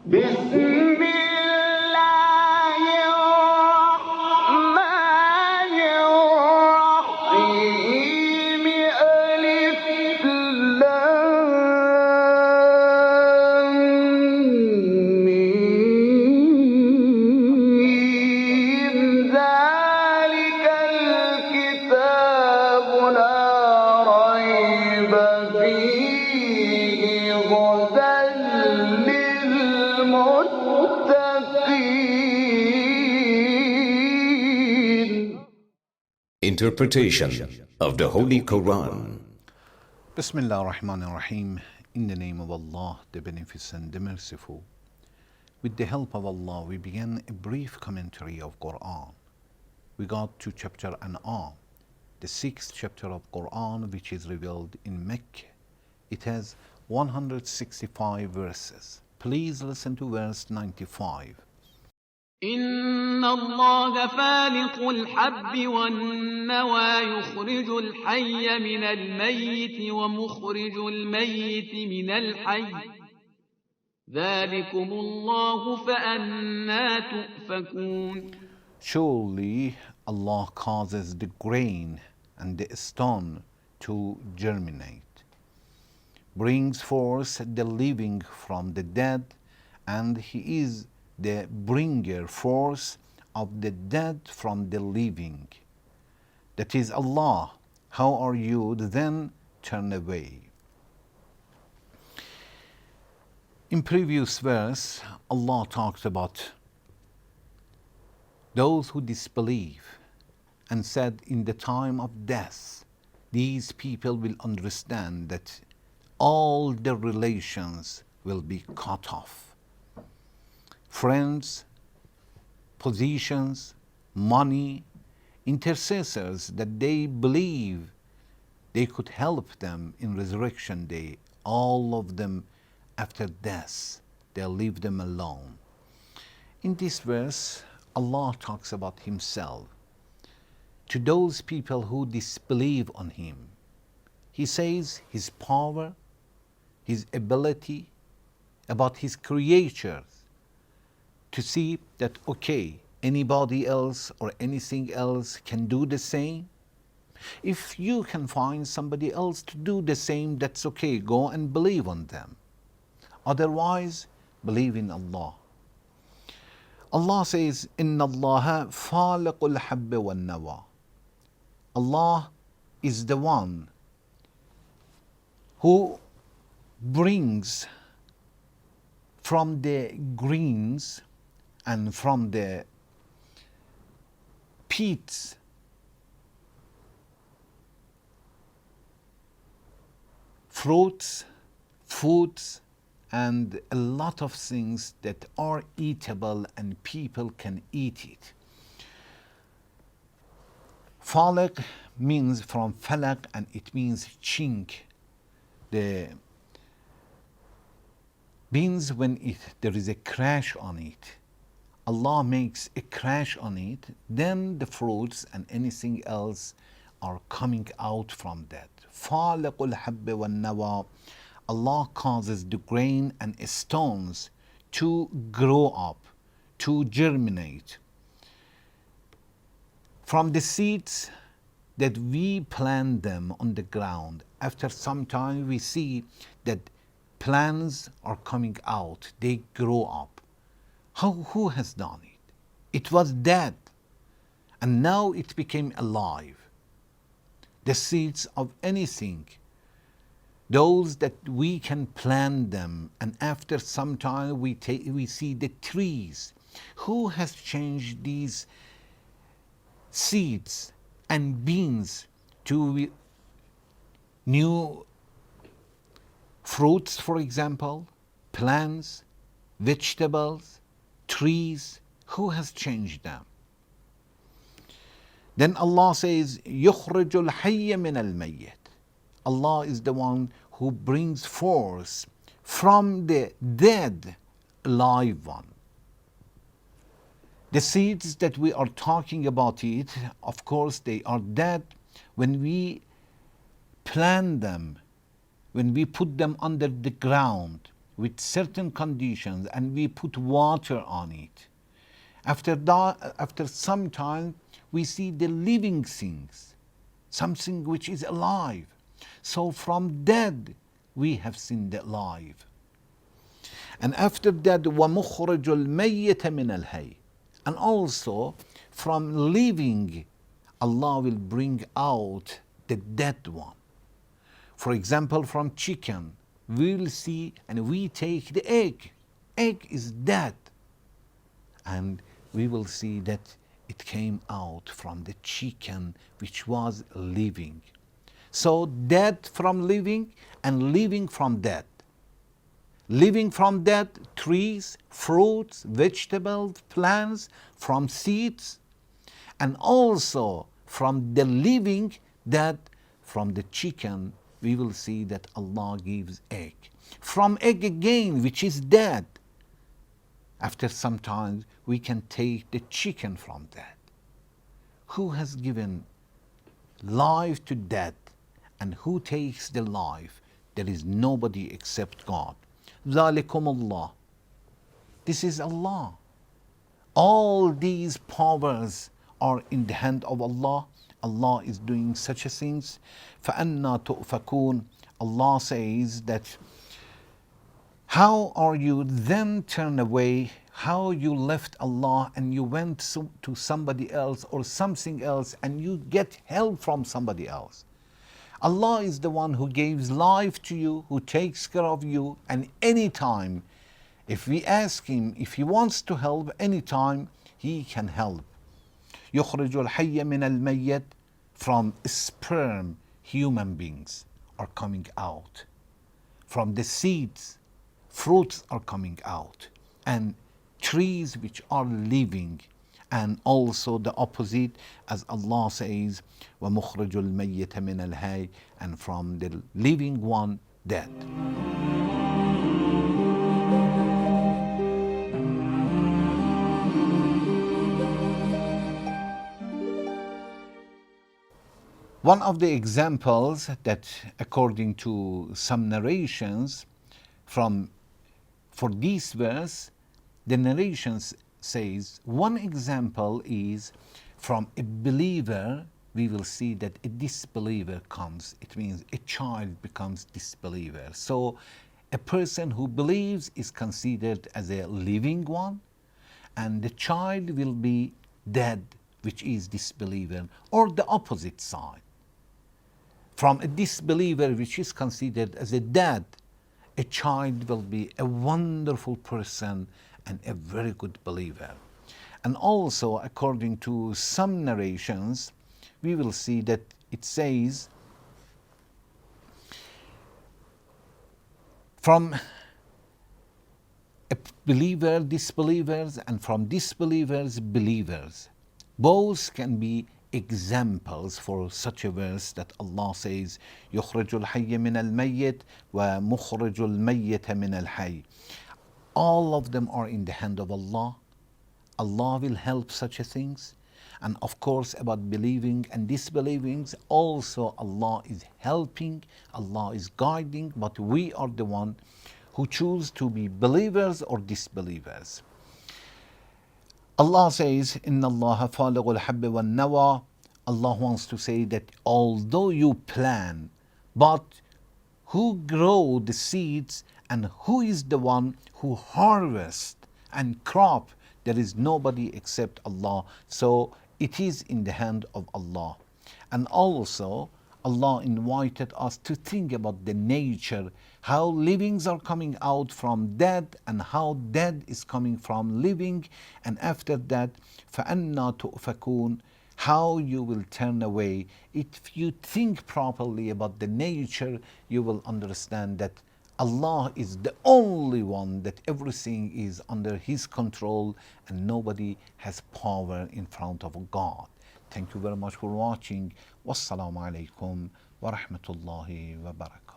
بسم الله الرحمن الرحيم ألف لام ميم ذلك الكتاب لا ريب فيه هدى للمتقين. Interpretation of the Holy Quran. Bismillah ar-Rahman ar-Rahim. In the name of Allah, the Beneficent, the Merciful. With the help of Allah, we begin a brief commentary of Quran. We got to chapter Anaam, the 6th chapter of Quran, which is revealed in Mecca. It has 165 verses. Please listen to verse 95. إن الله فالق الحب والنوى يخرج الحي من الميت ومخرج الميت من الحي ذلكم الله فأنى تؤفكون. Surely Allah causes the grain and the stone to germinate, brings forth the living from the dead, and He is the bringer forth of the dead from the living. That is Allah. How are you then turn away? In previous verse, Allah talks about those who disbelieve and said in the time of death, these people will understand that all their relations will be cut off. Friends, positions, money, intercessors that they believe they could help them in resurrection day, all of them after death, they'll leave them alone. In this verse, Allah talks about Himself. To those people who disbelieve on Him, He says His power, His ability, about His creatures, to see that, okay, anybody else or anything else can do the same. If you can find somebody else to do the same, that's okay, go and believe on them. Otherwise, believe in Allah. Allah says, Inna Allaha faliqul habbi wal nawa. Allah is the one who brings from the greens and from the pits fruits, foods, and a lot of things that are eatable and people can eat it. Falaq means from falaq and it means chink. The means when there is a crash on it. Allah makes a crash on it, then the fruits and anything else are coming out from that. Faliqul habbi wan nawa. Allah causes the grain and stones to grow up, to germinate. From the seeds that we plant them on the ground, after some time we see that plants are coming out, they grow up. Who has done it? It was dead, and now it became alive. The seeds of anything, those that we can plant them, and after some time we see the trees. Who has changed these seeds and beans to new fruits, for example, plants, vegetables, trees? Who has changed them? Then Allah says, يُخْرِجُ الْحَيَّ مِنَ الْمَيِّتِ. Allah is the one who brings forth from the dead live one. The seeds that we are talking about it, of course, they are dead. When we plant them, when we put them under the ground, with certain conditions and we put water on it. After that, after some time, we see the living things, something which is alive. So from dead, we have seen the alive. And after that, وَمُخْرِجُ الْمَيِّتَ مِنَ الْحَيِّ. And also, from living, Allah will bring out the dead one. For example, from chicken, we will see and we take the egg. Egg is dead. And we will see that it came out from the chicken which was living. So dead from living and living from dead. Living from dead, trees, fruits, vegetables, plants, from seeds, and also from the living dead, from the chicken, we will see that Allah gives egg. From egg again, which is dead, after some time, we can take the chicken from that. Who has given life to death and who takes the life? There is nobody except God. ذَلِكُمُ Allah. This is Allah. All these powers are in the hand of Allah. Allah is doing such a things. فَأَنَّا تُؤْفَكُونَ. Allah says that how are you then turned away? How you left Allah and you went to somebody else or something else and you get help from somebody else? Allah is the one who gives life to you, who takes care of you, and anytime, if we ask Him, if He wants to help, anytime He can help. يخرج الحي من الميت. From sperm, human beings are coming out. From the seeds, fruits are coming out. And trees which are living. And also the opposite, as Allah says, وَمُخْرِجُ الْمَيِّتَ مِنَ الْحَيِّ. And from the living one, dead. One of the examples that, according to some narrations, for this verse, the narrations says one example is from a believer. We will see that a disbeliever comes. It means a child becomes disbeliever. So a person who believes is considered as a living one, and the child will be dead, which is disbeliever, or the opposite side. From a disbeliever, which is considered as a dead, a child will be a wonderful person and a very good believer. And also, according to some narrations, we will see that it says, from a believer, disbelievers, and from disbelievers, believers. Both can be examples for such a verse that Allah says, يُخْرِجُ الْحَيَّ مِنَ الْمَيِّتِ وَمُخْرِجُ الْمَيِّتَ مِنَ الْحَيِّ. All of them are in the hand of Allah. Allah will help such a things. And of course, about believing and disbelieving, also Allah is helping, Allah is guiding, but we are the one who choose to be believers or disbelievers. Allah says, إِنَّ اللَّهَ فَالِقُ الْحَبِّ وَالنَّوَى. Allah wants to say that although you plan, but who grow the seeds and who is the one who harvests and crop, there is nobody except Allah. So it is in the hand of Allah. And also, Allah invited us to think about the nature, how livings are coming out from dead and how dead is coming from living. And after that, فَأَنَّا تُؤْفَكُونَ, how you will turn away. If you think properly about the nature, you will understand that Allah is the only one, that everything is under His control and nobody has power in front of God. Thank you very much for watching. Wassalamu alaikum wa rahmatullahi wa barakatuh.